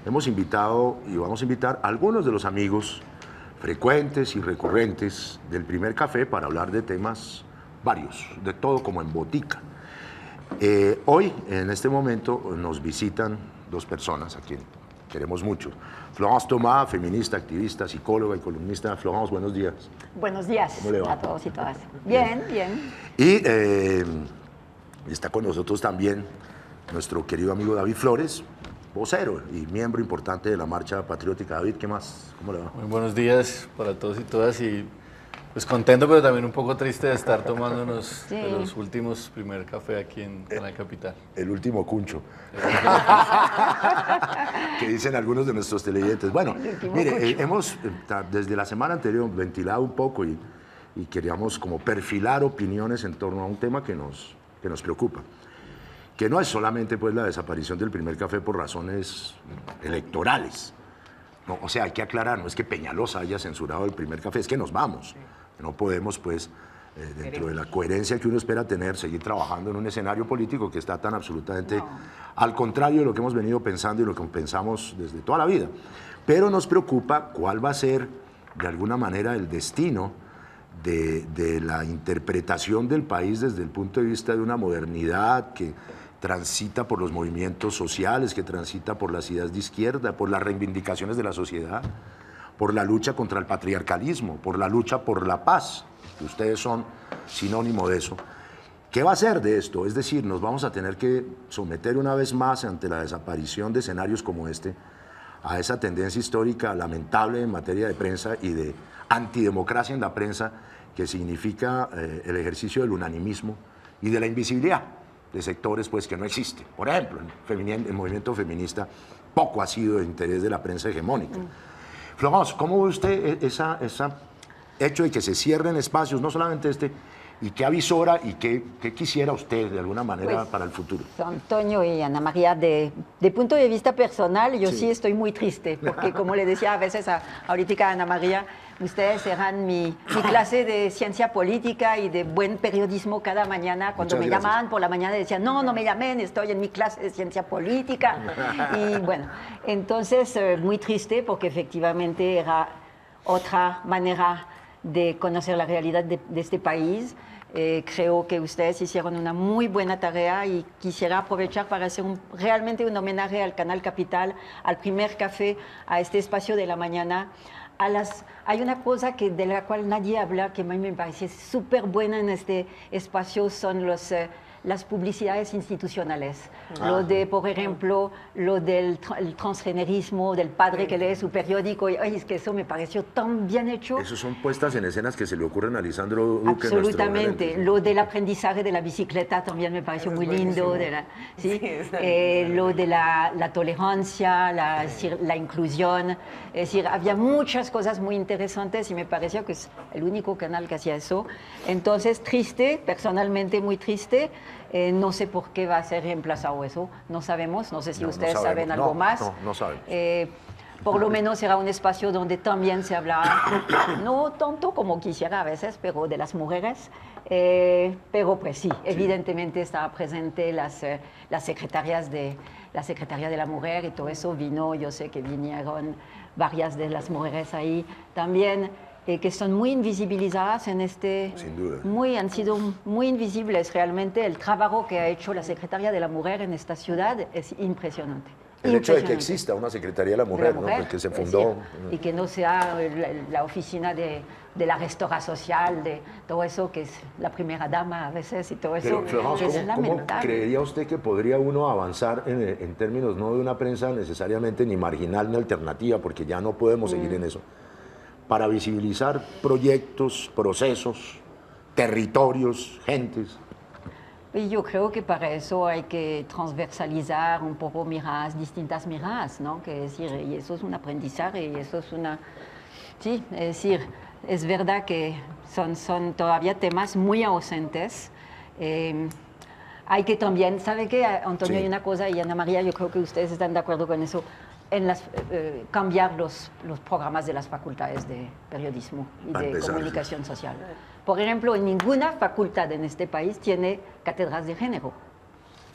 hemos invitado y vamos a invitar a algunos de los amigos frecuentes y recurrentes del Primer Café para hablar de temas varios, de todo como en botica. Hoy, en este momento, nos visitan dos personas a quien queremos mucho. Florence Thomas, feminista, activista, psicóloga y columnista. Florence, buenos días. Buenos días ¿Cómo le va? a todos y todas. Bien, bien. Y está con nosotros también nuestro querido amigo David Flores, vocero y miembro importante de la Marcha Patriótica. David, ¿qué más? ¿Cómo le va? Muy buenos días para todos y todas y pues contento pero también un poco triste de estar tomándonos los últimos primer café aquí en la capital. El último cuncho. Que dicen algunos de nuestros televidentes. Bueno, mire, hemos desde la semana anterior ventilado un poco y queríamos como perfilar opiniones en torno a un tema que nos preocupa. Que no es solamente pues la desaparición del Primer Café por razones electorales. No, o sea, hay que aclarar, no es que Peñalosa haya censurado el Primer Café, es que nos vamos. No podemos, pues, dentro de la coherencia que uno espera tener, seguir trabajando en un escenario político que está tan absolutamente al contrario de lo que hemos venido pensando y lo que pensamos desde toda la vida. Pero nos preocupa cuál va a ser, de alguna manera, el destino de la interpretación del país desde el punto de vista de una modernidad que transita por los movimientos sociales, que transita por las ideas de izquierda, por las reivindicaciones de la sociedad, por la lucha contra el patriarcalismo, por la lucha por la paz, que ustedes son sinónimo de eso. ¿Qué va a ser de esto? Es decir, nos vamos a tener que someter una vez más ante la desaparición de escenarios como este a esa tendencia histórica lamentable en materia de prensa y de antidemocracia en la prensa, que significa el ejercicio del unanimismo y de la invisibilidad de sectores pues, que no existen. Por ejemplo, el movimiento feminista poco ha sido de interés de la prensa hegemónica. Florence, ¿cómo ve usted ese hecho de que se cierren espacios, no solamente este, y qué avisora y qué quisiera usted de alguna manera Pues, para el futuro? Antonio y Ana María, de punto de vista personal, yo sí estoy muy triste, porque como le decía a veces ahorita a Ana María, ustedes eran mi clase de ciencia política y de buen periodismo cada mañana. Cuando Muchas me gracias. llamaban por la mañana decían, no me llamen, estoy en mi clase de ciencia política. Y bueno, entonces muy triste porque efectivamente era otra manera de conocer la realidad de este país. Creo que ustedes hicieron una muy buena tarea y quisiera aprovechar para hacer realmente un homenaje al Canal Capital, al Primer Café, a este espacio de la mañana. Hay una cosa de la cual nadie habla, que a mí me parece súper buena en este espacio, son las publicidades institucionales. Lo de, por ejemplo, lo del transgenerismo, del padre que lee su periódico. Ay, es que eso me pareció tan bien hecho. Esos son puestas en escenas que se le ocurren a Lisandro Duque. Absolutamente. Nuestro Lo del aprendizaje de la bicicleta también me pareció muy lindo. Lo de la tolerancia, la inclusión. Es decir, había muchas cosas muy interesantes y me pareció que es el único canal que hacía eso. Entonces, triste, personalmente muy triste. No sé por qué va a ser reemplazado eso, no sabemos, no sé si ustedes saben algo más. No sabemos. Por lo menos será un espacio donde también se habla, no tanto como quisiera a veces, pero de las mujeres. Pero pues sí, evidentemente estaba presente las secretarias la Secretaría de la Mujer y todo eso vino, yo sé que vinieron varias de las mujeres ahí también. Que son muy invisibilizadas en Sin duda. han sido muy invisibles realmente. El trabajo que ha hecho la Secretaría de la Mujer en esta ciudad es impresionante. El hecho de que exista una Secretaría de la Mujer, ¿no? Pues que se fundó. Y que no sea la oficina de la gestora social, de todo eso, que es la primera dama a veces y todo eso. Pero, Florence, es ¿cómo lamentable. creería usted que podría uno avanzar en términos no de una prensa necesariamente ni marginal ni alternativa, porque ya no podemos seguir en eso, para visibilizar proyectos, procesos, territorios, gentes? Y yo creo que para eso hay que transversalizar un poco distintas miradas, ¿no? Que decir, y eso es un aprendizaje, y eso es una... Sí, es decir, es verdad que son todavía temas muy ausentes. Hay que también, ¿sabe qué, Antonio? Sí. Hay una cosa, y Ana María, yo creo que ustedes están de acuerdo con eso, cambiar los programas de las facultades de periodismo y de comunicación social. Por ejemplo, ninguna facultad en este país tiene cátedras de género.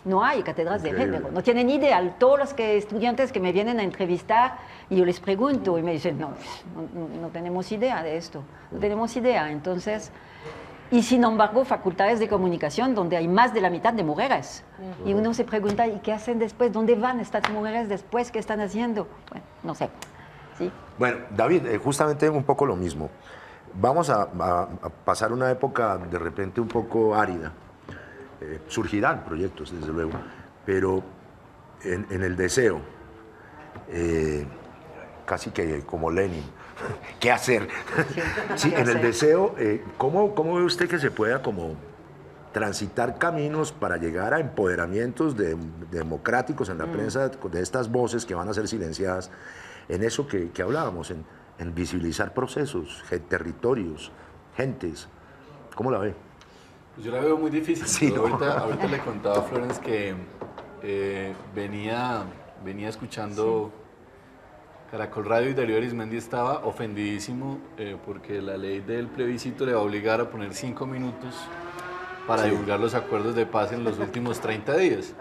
No hay cátedras de género, no tienen idea. Todos los estudiantes que me vienen a entrevistar y yo les pregunto y me dicen, no tenemos idea de esto, no tenemos idea. Entonces, y sin embargo, facultades de comunicación donde hay más de la mitad de mujeres. Y uno se pregunta, ¿y qué hacen después? ¿Dónde van estas mujeres después? ¿Qué están haciendo? Bueno, no sé. ¿Sí? Bueno, David, justamente un poco lo mismo. Vamos a pasar una época de repente un poco árida. Surgirán proyectos, desde luego, pero en el deseo, casi que como Lenin, ¿qué hacer? Sí, en el deseo, ¿cómo ve usted que se pueda como transitar caminos para llegar a empoderamientos democráticos en la prensa de estas voces que van a ser silenciadas en eso que hablábamos, en visibilizar procesos, territorios, gentes? ¿Cómo la ve? Pues yo la veo muy difícil. Sí, ¿no? Ahorita le contaba a Florence que venía escuchando Caracol Radio y Darío Arizmendi estaba ofendidísimo porque la ley del plebiscito le va a obligar a poner 5 minutos para divulgar los acuerdos de paz en los últimos 30 días.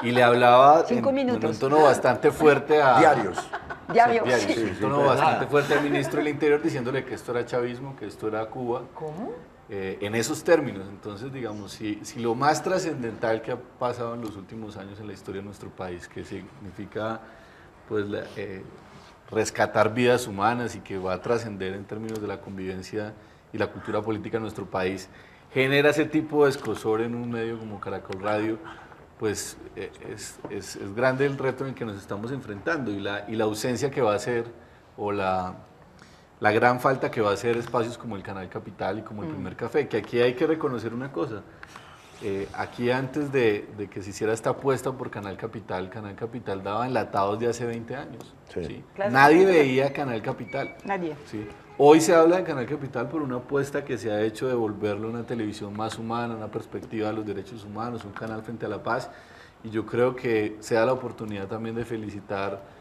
Y le hablaba en un tono bastante fuerte a... Diarios. Un tono bastante fuerte al ministro del Interior diciéndole que esto era chavismo, que esto era Cuba. ¿Cómo? En esos términos. Entonces, digamos, si lo más trascendental que ha pasado en los últimos años en la historia de nuestro país, que significa pues rescatar vidas humanas y que va a trascender en términos de la convivencia y la cultura política de nuestro país, genera ese tipo de escozor en un medio como Caracol Radio, pues es grande el reto en el que nos estamos enfrentando y la ausencia que va a ser, o la gran falta que va a ser espacios como el Canal Capital y como el Primer Café, que aquí hay que reconocer una cosa. Aquí antes de que se hiciera esta apuesta por Canal Capital daba enlatados de hace 20 años. Sí. ¿sí? Claro. Nadie veía Canal Capital. Nadie. ¿sí? Hoy se habla de Canal Capital por una apuesta que se ha hecho de volverlo una televisión más humana, una perspectiva de los derechos humanos, un canal frente a la paz. Y yo creo que se da la oportunidad también de felicitar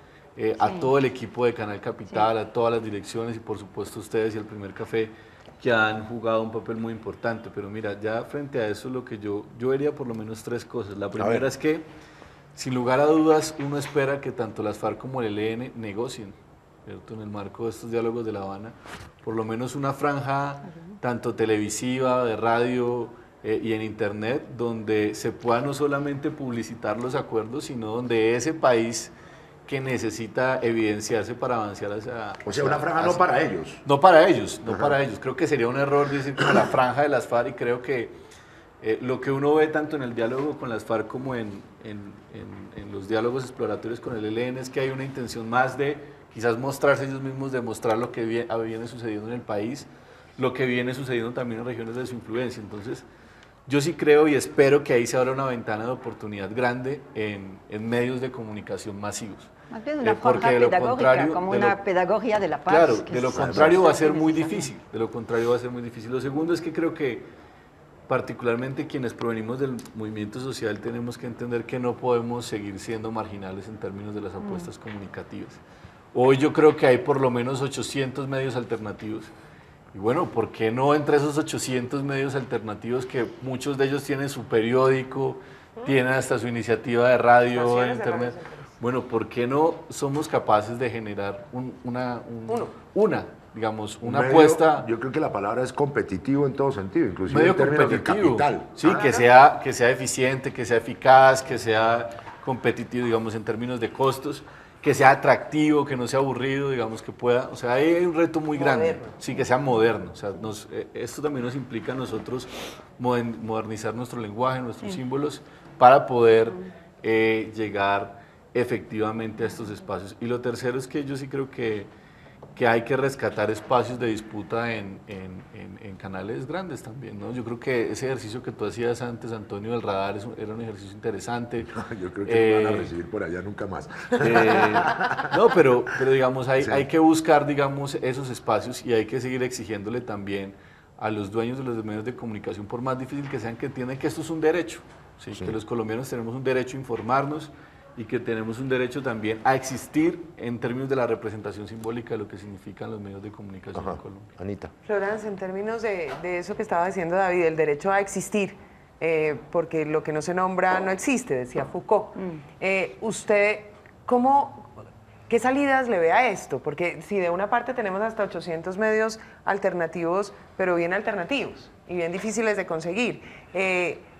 a todo el equipo de Canal Capital, a todas las direcciones y por supuesto ustedes y el Primer Café, que han jugado un papel muy importante. Pero mira, ya frente a eso lo que yo vería por lo menos 3 cosas. La primera es que, sin lugar a dudas, uno espera que tanto las FARC como el ELN negocien, ¿cierto? En el marco de estos diálogos de La Habana, por lo menos una franja tanto televisiva, de radio y en internet, donde se pueda no solamente publicitar los acuerdos, sino donde ese país que necesita evidenciarse para avanzar hacia... O sea, una franja no para ellos. No para ellos, no para ellos. Creo que sería un error decir como la franja de las FARC, y creo que lo que uno ve tanto en el diálogo con las FARC como en los diálogos exploratorios con el ELN es que hay una intención más de quizás mostrarse ellos mismos, de mostrar lo que viene sucediendo en el país, lo que viene sucediendo también en regiones de su influencia. Entonces, yo sí creo y espero que ahí se abra una ventana de oportunidad grande en medios de comunicación masivos. Más bien una forma pedagógica, como una pedagogía de la paz. Claro, de lo contrario va a ser muy difícil, Lo segundo es que creo que particularmente quienes provenimos del movimiento social tenemos que entender que no podemos seguir siendo marginales en términos de las apuestas comunicativas. Hoy yo creo que hay por lo menos 800 medios alternativos. Y bueno, ¿por qué no entre esos 800 medios alternativos, que muchos de ellos tienen su periódico, tienen hasta su iniciativa de radio en internet? Bueno, ¿por qué no somos capaces de generar una Medio, apuesta? Yo creo que la palabra es competitivo en todo sentido, inclusive Medio en términos de competitivo. capital. Sí, que sea eficiente, que sea eficaz, que sea competitivo, digamos, en términos de costos, que sea atractivo, que no sea aburrido, digamos, que pueda, o sea, hay un reto muy grande, sí, que sea moderno, o sea, esto también nos implica a nosotros modernizar nuestro lenguaje, nuestros símbolos, para poder llegar efectivamente a estos espacios. Y lo tercero es que yo sí creo que hay que rescatar espacios de disputa en canales grandes también, ¿no? Yo creo que ese ejercicio que tú hacías antes, Antonio, del radar, era un ejercicio interesante. Yo creo que no van a recibir por allá nunca más. No, pero digamos, hay que buscar, digamos, esos espacios, y hay que seguir exigiéndole también a los dueños de los medios de comunicación, por más difícil que sean, que entiendan que esto es un derecho, ¿sí? Que los colombianos tenemos un derecho a informarnos, y que tenemos un derecho también a existir en términos de la representación simbólica de lo que significan los medios de comunicación en Colombia. Anita. Florence, en términos de eso que estaba diciendo David, el derecho a existir, porque lo que no se nombra no existe, decía Foucault. ¿Usted qué salidas le ve a esto? Porque si de una parte tenemos hasta 800 medios alternativos, pero bien alternativos y bien difíciles de conseguir,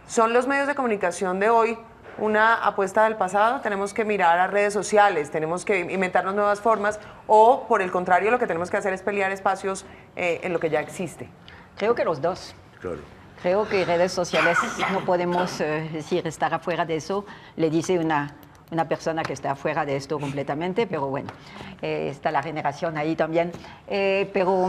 ¿son los medios de comunicación de hoy una apuesta del pasado? ¿Tenemos que mirar a redes sociales, tenemos que inventarnos nuevas formas, o por el contrario lo que tenemos que hacer es pelear espacios en lo que ya existe? Creo que los dos. Claro. Creo que redes sociales no podemos decir estar afuera de eso, le dice una persona que está afuera de esto completamente, pero bueno, está la generación ahí también. Pero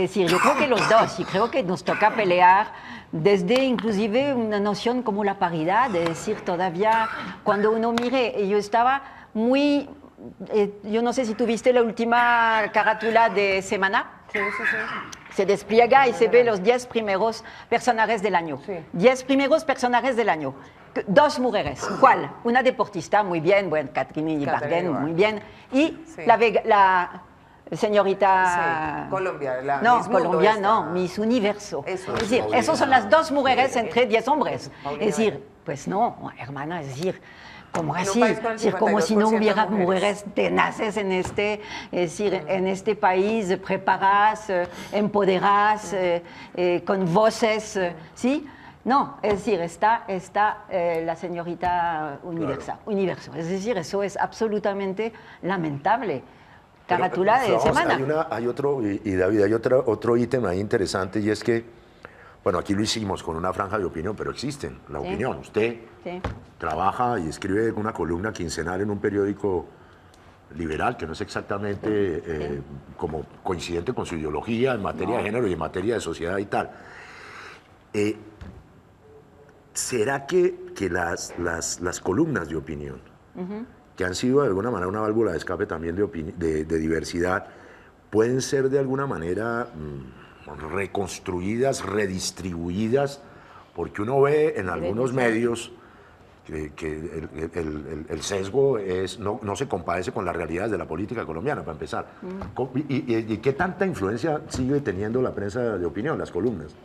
sí, yo creo que los dos, y creo que nos toca pelear desde inclusive una noción como la paridad, de decir todavía, cuando uno mire, yo estaba muy, yo no sé si tuviste la última carátula de Semana. Sí, sí, sí. Se despliega y se ve los 10 primeros personajes del año. Sí. 10 primeros personajes del año. 2 mujeres. ¿Cuál? Una deportista, muy bien, bueno, Catherine Ibargüen, muy bien. Y sí. la señorita... Sí. Colombia. No, Miss Mundo Colombia esta. no, Miss Universo. Eso. Es decir, esas son las 2 mujeres entre 10 hombres. Paulina Es decir, Vega. pues no, hermana, es decir... Como En un así, país con el es decir, como si no 52% hubiera mujeres. mujeres tenaces en este, es decir, en este país, preparadas, empoderadas, con voces, ¿sí? No, es decir, está la señorita Universo. Es decir, eso es absolutamente lamentable. Carátula de Vamos, semana. hay otro, y David, hay otro ítem ahí interesante, y es que, bueno, aquí lo hicimos con una franja de opinión, pero existen, la Sí. opinión. Usted Sí. trabaja y escribe una columna quincenal en un periódico liberal, que no es exactamente como coincidente con su ideología en materia de género y en materia de sociedad y tal. ¿Será que las columnas de opinión, que han sido de alguna manera una válvula de escape también de diversidad, pueden ser de alguna manera reconstruidas, redistribuidas? Porque uno ve en algunos medios que el sesgo no se compadece con las realidades de la política colombiana, para empezar. ¿Y qué tanta influencia sigue teniendo la prensa de opinión, las columnas?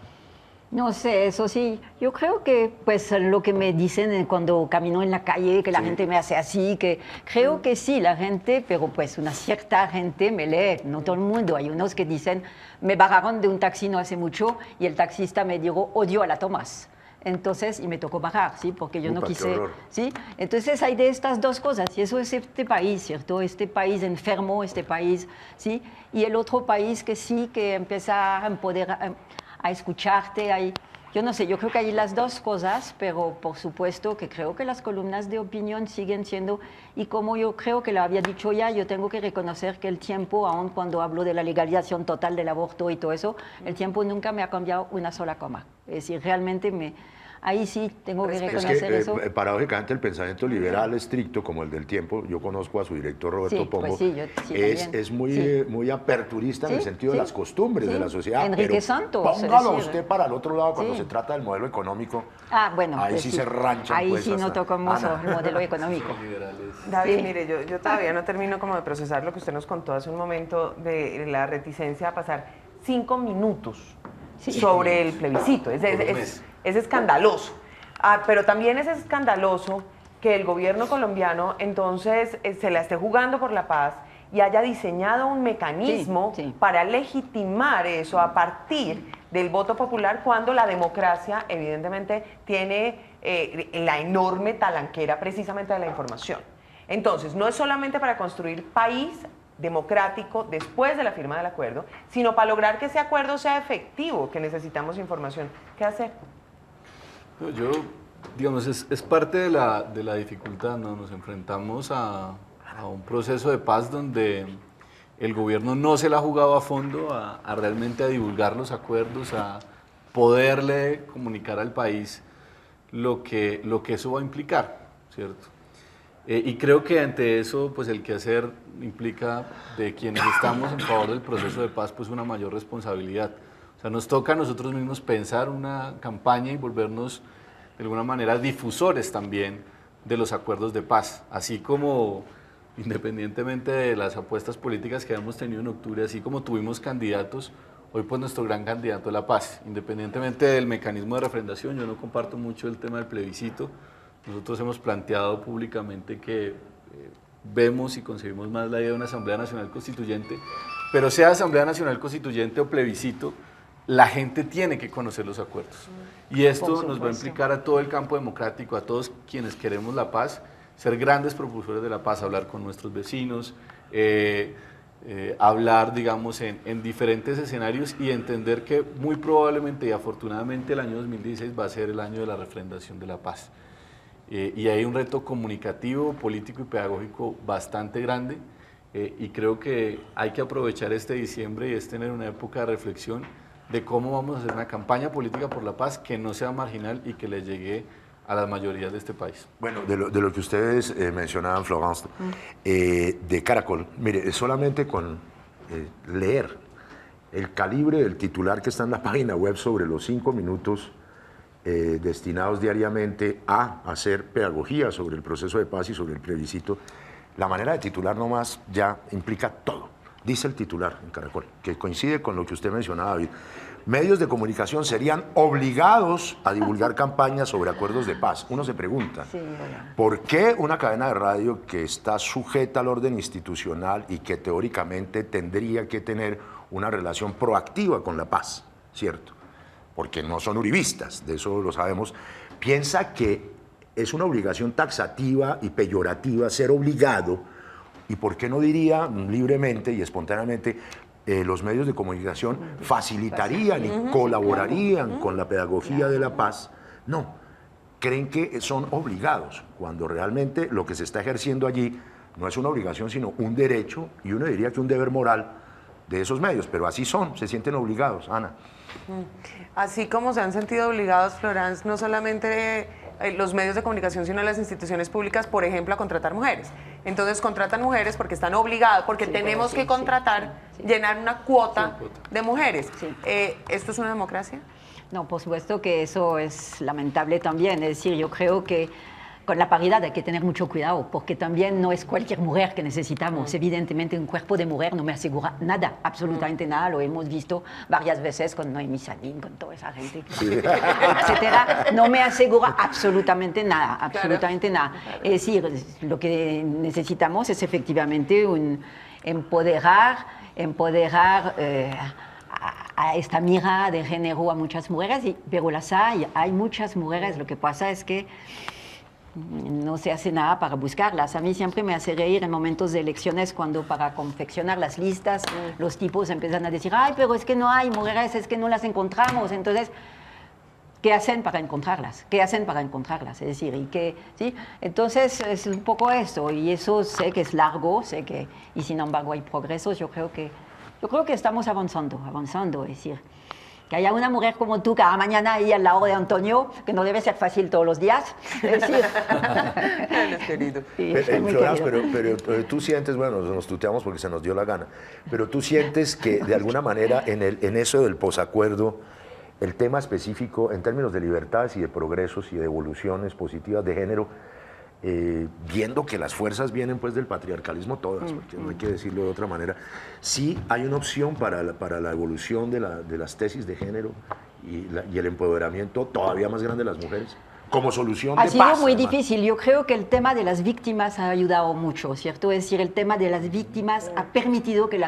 No sé, eso sí, yo creo que pues lo que me dicen cuando camino en la calle, que la gente me hace así, que creo que sí, la gente, pero pues una cierta gente me lee, no todo el mundo. Hay unos que dicen, me bajaron de un taxi no hace mucho y el taxista me dijo, odio a la Tomás. Entonces, y me tocó bajar, ¿sí? Porque yo no Qué quise, horror. ¿sí? Entonces hay de estas dos cosas, y eso es este país, ¿cierto? Este país enfermo, este país, ¿sí? Y el otro país que sí, que empieza a empoderar, a escucharte, yo no sé, yo creo que hay las dos cosas, pero por supuesto que creo que las columnas de opinión siguen siendo, y como yo creo que lo había dicho ya, yo tengo que reconocer que el tiempo, aun cuando hablo de la legalización total del aborto y todo eso, el tiempo nunca me ha cambiado una sola coma. Es decir, realmente ahí sí tengo que Es reconocer que eso. paradójicamente el pensamiento liberal estricto, como el del tiempo, yo conozco a su director Roberto Sí, pues Pombo, sí, yo sí también. es muy, Sí. muy aperturista en el Sí, sentido de sí. las costumbres Sí. de la sociedad. Enrique pero Santos, póngalo es decir, usted para el otro lado cuando sí. se trata del modelo económico. Ah, bueno, ahí pues sí se ranchan. ahí pues, sí no hasta- tocamos Ana. el modelo económico. David, Sí. mire, yo todavía no termino como de procesar lo que usted nos contó hace un momento de la reticencia a pasar 5 minutos Sí. sobre el plebiscito. Es escandaloso. Pero también es escandaloso que el gobierno colombiano entonces se la esté jugando por la paz y haya diseñado un mecanismo Sí, sí. para legitimar eso a partir del voto popular, cuando la democracia evidentemente tiene la enorme talanquera precisamente de la información. Entonces, no es solamente para construir país democrático después de la firma del acuerdo, sino para lograr que ese acuerdo sea efectivo, que necesitamos información. ¿Qué hacer? Yo, digamos, es parte de la dificultad, ¿no? Nos enfrentamos a un proceso de paz donde el gobierno no se la ha jugado a fondo a realmente a divulgar los acuerdos, a poderle comunicar al país lo que eso va a implicar, ¿cierto? Y creo que ante eso, pues el quehacer implica de quienes estamos en favor del proceso de paz, pues una mayor responsabilidad. O sea, nos toca a nosotros mismos pensar una campaña y volvernos de alguna manera difusores también de los acuerdos de paz, así como independientemente de las apuestas políticas que hemos tenido en octubre, así como tuvimos candidatos, hoy pues nuestro gran candidato a la paz. Independientemente del mecanismo de refrendación, yo no comparto mucho el tema del plebiscito. Nosotros hemos planteado públicamente que vemos y concebimos más la idea de una Asamblea Nacional Constituyente, pero sea Asamblea Nacional Constituyente o plebiscito, la gente tiene que conocer los acuerdos. Y esto nos va a implicar a todo el campo democrático, a todos quienes queremos la paz, ser grandes propulsores de la paz, hablar con nuestros vecinos, hablar, digamos, en diferentes escenarios y entender que muy probablemente y afortunadamente el año 2016 va a ser el año de la refrendación de la paz. Y hay un reto comunicativo, político y pedagógico bastante grande y creo que hay que aprovechar este diciembre y es tener una época de reflexión de cómo vamos a hacer una campaña política por la paz que no sea marginal y que le llegue a las mayorías de este país. Bueno, de lo que ustedes mencionaban, Florence, de Caracol, mire, solamente con leer el calibre del titular que está en la página web sobre los 5 minutos destinados diariamente a hacer pedagogía sobre el proceso de paz y sobre el plebiscito, la manera de titular nomás ya implica todo. Dice el titular en Caracol, que coincide con lo que usted mencionaba, David. Medios de comunicación serían obligados a divulgar campañas sobre acuerdos de paz. Uno se pregunta, ¿por qué una cadena de radio que está sujeta al orden institucional y que teóricamente tendría que tener una relación proactiva con la paz, ¿cierto? Porque no son uribistas, de eso lo sabemos, piensa que es una obligación taxativa y peyorativa ser obligado, y por qué no diría libremente y espontáneamente, los medios de comunicación facilitarían y colaborarían con la pedagogía de la paz? No, creen que son obligados, cuando realmente lo que se está ejerciendo allí no es una obligación, sino un derecho, y uno diría que un deber moral de esos medios, pero así son, se sienten obligados. Ana. Así como se han sentido obligados, Florence, no solamente los medios de comunicación, sino las instituciones públicas, por ejemplo, a contratar mujeres. Entonces contratan mujeres porque están obligados, porque tenemos que contratar, llenar una cuota de mujeres. ¿Esto es una democracia? No, por supuesto que eso es lamentable también. Es decir, yo creo que con la paridad hay que tener mucho cuidado, porque también no es cualquier mujer que necesitamos. Evidentemente, un cuerpo de mujer no me asegura nada, absolutamente nada. Lo hemos visto varias veces con Noemí Salín, con toda esa gente, etcétera. No me asegura absolutamente nada, absolutamente nada. Es decir, lo que necesitamos es efectivamente empoderar a esta mirada de género a muchas mujeres, pero las hay muchas mujeres. Lo que pasa es que no se hace nada para buscarlas. A mí siempre me hace reír en momentos de elecciones cuando para confeccionar las listas los tipos empiezan a decir, ay, pero es que no hay mujeres, es que no las encontramos. Entonces, ¿qué hacen para encontrarlas? ¿Qué hacen para encontrarlas? Es decir, ¿sí? Entonces es un poco eso, y eso sé que es largo, y sin embargo hay progresos. Yo creo que estamos avanzando, es decir, que haya una mujer como tú cada mañana ahí al lado de Antonio, que no debe ser fácil todos los días. Es decir, querido. Sí, pero tú sientes, bueno, nos tuteamos porque se nos dio la gana, pero tú sientes que de alguna manera en eso del posacuerdo, el tema específico en términos de libertades y de progresos y de evoluciones positivas de género, viendo que las fuerzas vienen pues del patriarcalismo todas, porque no hay que decirlo de otra manera, sí hay una opción para la evolución de las tesis de género y el empoderamiento todavía más grande de las mujeres como solución de paz. Ha sido muy difícil. Yo creo que el tema de las víctimas ha ayudado mucho, ¿cierto? Es decir, el tema de las víctimas ha permitido que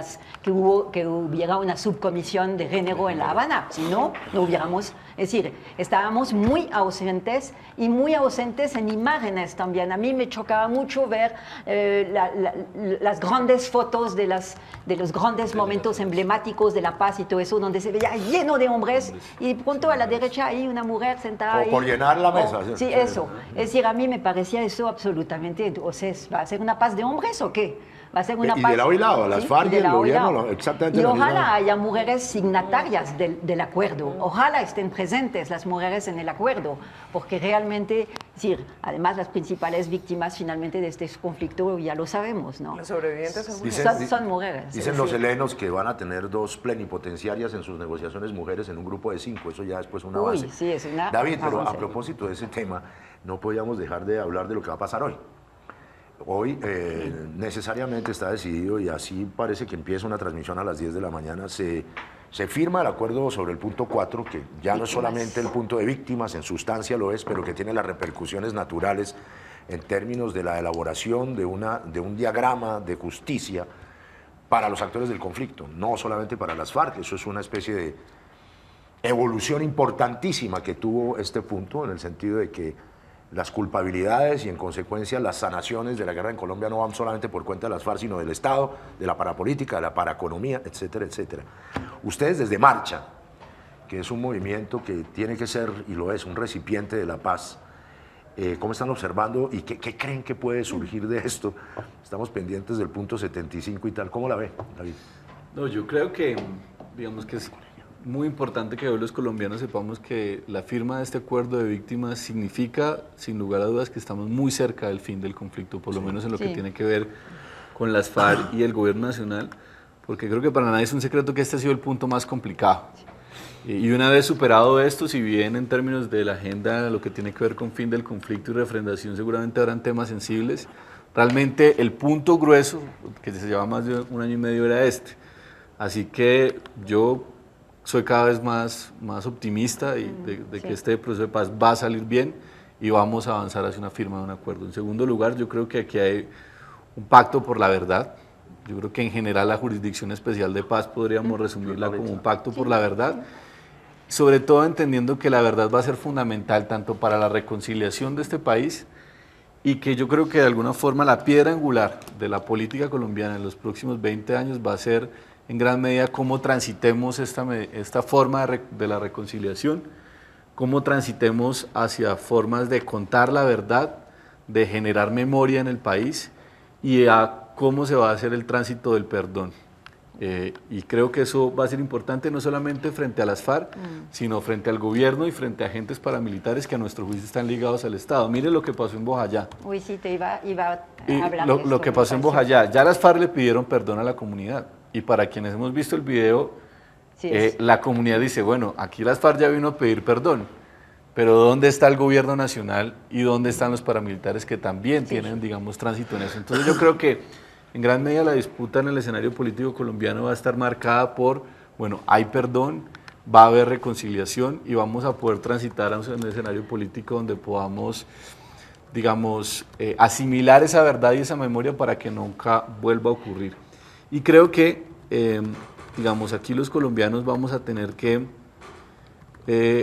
hubiera una subcomisión de género en La Habana. Si no, no hubiéramos... Es decir, estábamos muy ausentes en imágenes también. A mí me chocaba mucho ver las grandes fotos de los grandes momentos emblemáticos de la paz y todo eso, donde se veía lleno de hombres y de pronto a la derecha hay una mujer sentada ahí. O por llenar la mesa. Sí, eso. Es decir, a mí me parecía eso absolutamente... O sea, ¿va a ser una paz de hombres o qué? Va a ser una y paz... de lado y lado, las FARC y el gobierno, exactamente. Y ojalá haya mujeres signatarias del acuerdo. Ojalá estén presentes las mujeres en el acuerdo, porque realmente, es decir, además las principales víctimas finalmente de este conflicto ya lo sabemos, ¿no? Los sobrevivientes son mujeres. Son mujeres. Dicen los helenos que van a tener 2 plenipotenciarias en sus negociaciones mujeres en un grupo de 5, eso ya después una base. Sí, es una David, pero avance. a propósito de ese tema, no podíamos dejar de hablar de lo que va a pasar hoy. Hoy necesariamente está decidido, y así parece que empieza una transmisión a las 10 de la mañana, se Se firma el acuerdo sobre el punto 4, que ya no es solamente el punto de víctimas, en sustancia lo es, pero que tiene las repercusiones naturales en términos de la elaboración de un diagrama de justicia para los actores del conflicto, no solamente para las FARC. Eso es una especie de evolución importantísima que tuvo este punto, en el sentido de que las culpabilidades y en consecuencia las sanaciones de la guerra en Colombia no van solamente por cuenta de las FARC, sino del Estado, de la parapolítica, de la paraeconomía, etcétera, etcétera. Ustedes desde Marcha, que es un movimiento que tiene que ser, y lo es, un recipiente de la paz, ¿cómo están observando y qué creen que puede surgir de esto? Estamos pendientes del punto 75 y tal. ¿Cómo la ve, David? No, yo creo que, digamos que es muy importante que hoy los colombianos sepamos que la firma de este acuerdo de víctimas significa, sin lugar a dudas, que estamos muy cerca del fin del conflicto, por lo menos en lo que tiene que ver con las FARC y el gobierno nacional, porque creo que para nadie es un secreto que este ha sido el punto más complicado. Y una vez superado esto, si bien en términos de la agenda, lo que tiene que ver con fin del conflicto y refrendación, seguramente habrán temas sensibles, realmente el punto grueso, que se lleva más de 1 año y medio, era este. Así que yo soy cada vez más optimista de que este proceso de paz va a salir bien y vamos a avanzar hacia una firma de un acuerdo. En segundo lugar, yo creo que aquí hay un pacto por la verdad. Yo creo que en general la Jurisdicción Especial de Paz podríamos resumirla como un pacto por la verdad, sobre todo entendiendo que la verdad va a ser fundamental tanto para la reconciliación de este país y que yo creo que de alguna forma la piedra angular de la política colombiana en los próximos 20 años va a ser en gran medida cómo transitemos esta forma de la reconciliación, cómo transitemos hacia formas de contar la verdad, de generar memoria en el país y a cómo se va a hacer el tránsito del perdón. Y creo que eso va a ser importante no solamente frente a las FARC, sino frente al gobierno y frente a agentes paramilitares que a nuestro juicio están ligados al Estado. Mire lo que pasó en Bojayá. Uy, sí, te iba a hablar de Lo que pasó en Bojayá, ya las FARC le pidieron perdón a la comunidad. Y para quienes hemos visto el video, la comunidad dice, bueno, aquí las FARC ya vino a pedir perdón, pero ¿dónde está el gobierno nacional y dónde están los paramilitares que también tienen, digamos, tránsito en eso? Entonces yo creo que en gran medida la disputa en el escenario político colombiano va a estar marcada por, bueno, hay perdón, va a haber reconciliación y vamos a poder transitar a un escenario político donde podamos, digamos, asimilar esa verdad y esa memoria para que nunca vuelva a ocurrir. Y creo que, digamos, aquí los colombianos vamos a tener que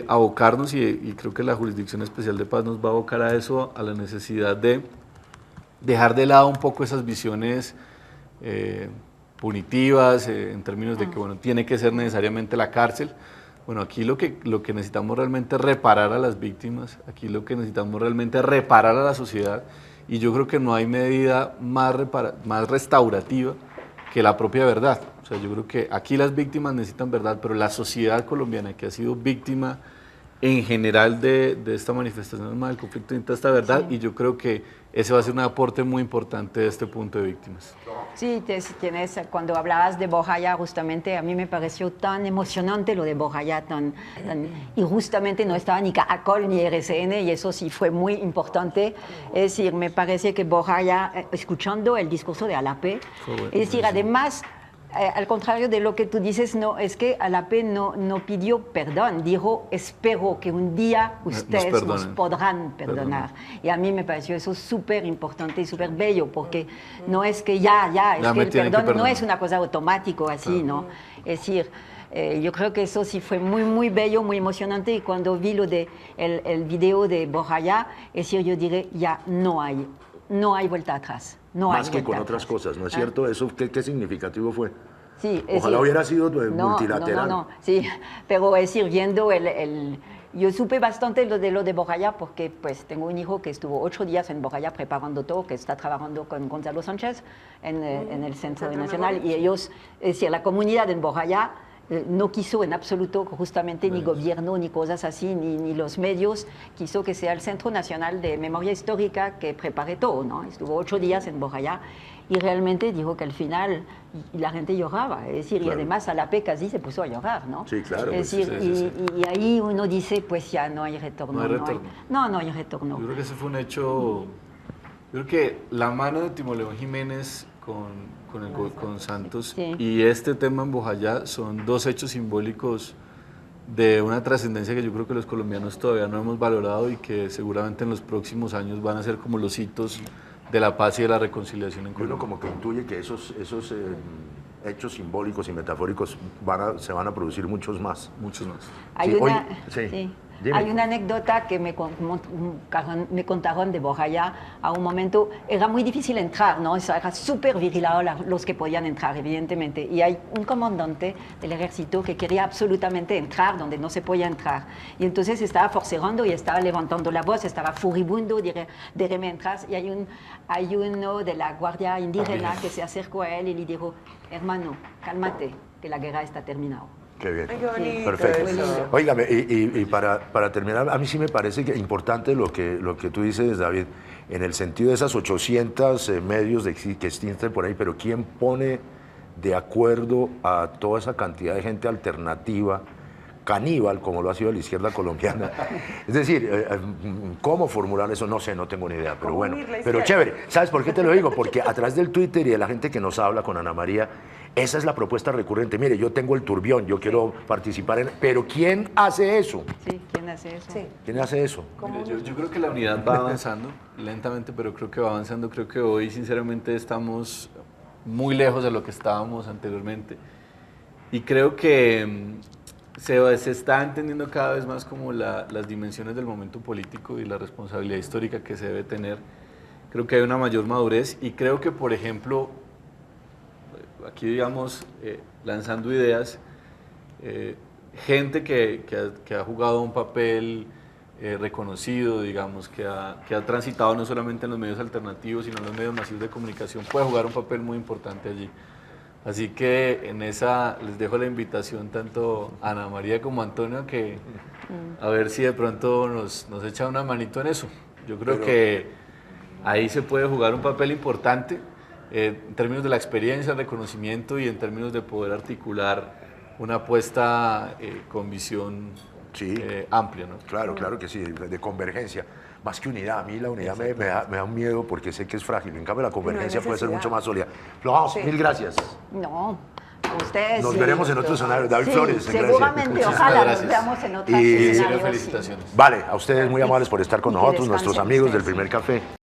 abocarnos y creo que la Jurisdicción Especial de Paz nos va a abocar a eso, a la necesidad de dejar de lado un poco esas visiones punitivas en términos de que, bueno, tiene que ser necesariamente la cárcel. Bueno, aquí lo que necesitamos realmente es reparar a las víctimas, aquí lo que necesitamos realmente es reparar a la sociedad y yo creo que no hay medida más restaurativa que la propia verdad. O sea, yo creo que aquí las víctimas necesitan verdad, pero la sociedad colombiana que ha sido víctima en general de esta manifestación armada del conflicto necesita esta verdad y yo creo que ese va a ser un aporte muy importante de este punto de víctimas. Sí, cuando hablabas de Bojayá, justamente a mí me pareció tan emocionante lo de Bojayá, y justamente no estaba ni Caracol ni RCN, y eso sí fue muy importante. Es decir, me parece que Bojayá, escuchando el discurso de Alapé, es decir, además, al contrario de lo que tú dices, no, es que Alapé no pidió perdón, dijo, espero que un día ustedes nos podrán perdonar. Y a mí me pareció eso súper importante y súper bello, porque no es que es que el perdón no es una cosa automática así, ¿no? Es decir, yo creo que eso sí fue muy, muy bello, muy emocionante, y cuando vi lo de el video de Bojayá, es decir, yo diré, ya no hay vuelta atrás. Más que con otras cosas, ¿no es cierto? ¿Eso qué significativo fue? Sí, Ojalá hubiera sido multilateral. No, sí, pero es decir, viendo yo supe bastante lo de Bojayá porque pues tengo un hijo que estuvo 8 días en Bojayá preparando todo, que está trabajando con Gonzalo Sánchez en el Centro Nacional, y ellos, es decir, la comunidad en Bojayá no quiso en absoluto justamente ni gobierno ni cosas así, ni los medios, quiso que sea el Centro Nacional de Memoria Histórica que prepare todo, ¿no? Estuvo 8 días en Bojayá y realmente dijo que al final la gente lloraba, es decir, y además Alapé casi se puso a llorar, ¿no? Sí, claro. Es decir, y ahí uno dice, pues ya no hay retorno. No hay retorno. Yo creo que ese fue un hecho, yo creo que la mano de Timo León Jiménez con con Santos. Sí. Y este tema en Bojayá son dos hechos simbólicos de una trascendencia que yo creo que los colombianos todavía no hemos valorado y que seguramente en los próximos años van a ser como los hitos de la paz y de la reconciliación en Y uno Colombia. como que intuye que esos hechos simbólicos y metafóricos se van a producir muchos más. Muchos más. Hay, Sí, una, sí, sí. dime. Hay una anécdota que me contaron de Bojayá. A un momento era muy difícil entrar, ¿no? Era súper vigilado los que podían entrar, evidentemente. Y hay un comandante del ejército que quería absolutamente entrar donde no se podía entrar. Y entonces estaba forcerando y estaba levantando la voz, estaba furibundo, déjeme entrar. Y hay uno de la Guardia Indígena que se acercó a él y le dijo, hermano, cálmate, que la guerra está terminada. Qué bien. Ay, qué bonito Perfecto. eso. Óigame, y para terminar, a mí sí me parece que importante lo que tú dices, David, en el sentido de esas 800 medios que existen por ahí, pero ¿quién pone de acuerdo a toda esa cantidad de gente alternativa, caníbal, como lo ha sido la izquierda colombiana? Es decir, ¿cómo formular eso? No sé, no tengo ni idea, pero ¿Cómo bueno, unir la pero izquierda? chévere. ¿Sabes por qué te lo digo? Porque a través del Twitter y de la gente que nos habla con Ana María, esa es la propuesta recurrente. Mire, yo tengo el turbión, yo quiero participar en... Pero ¿quién hace eso? Sí, ¿quién hace eso? Sí. ¿Quién hace eso? Mire, yo creo que la unidad va avanzando, lentamente, pero creo que va avanzando. Creo que hoy, sinceramente, estamos muy lejos de lo que estábamos anteriormente. Y creo que se está entendiendo cada vez más como las dimensiones del momento político y la responsabilidad histórica que se debe tener. Creo que hay una mayor madurez y creo que, por ejemplo, aquí, digamos, lanzando ideas, gente que ha jugado un papel reconocido, digamos, que ha transitado no solamente en los medios alternativos, sino en los medios masivos de comunicación, puede jugar un papel muy importante allí. Así que en esa les dejo la invitación tanto a Ana María como a Antonio que a ver si de pronto nos echa una manito en eso. Yo creo que ahí se puede jugar un papel importante en términos de la experiencia, el reconocimiento y en términos de poder articular una apuesta con visión Sí. amplia, ¿no? Claro, claro que sí, de convergencia. Más que unidad, a mí la unidad me da un miedo porque sé que es frágil. En cambio, la convergencia puede ser necesidad. mucho más sólida. Florence, Sí. mil gracias. No, ustedes. Nos sí. veremos en otro escenario. David Sí, Flores, seguramente, gracias. ojalá Gracias. nos veamos en otros Y- En serio, escenarios. felicitaciones. Vale, a ustedes muy amables por estar con Y que nosotros, nuestros descansen amigos del ustedes. Primer Café.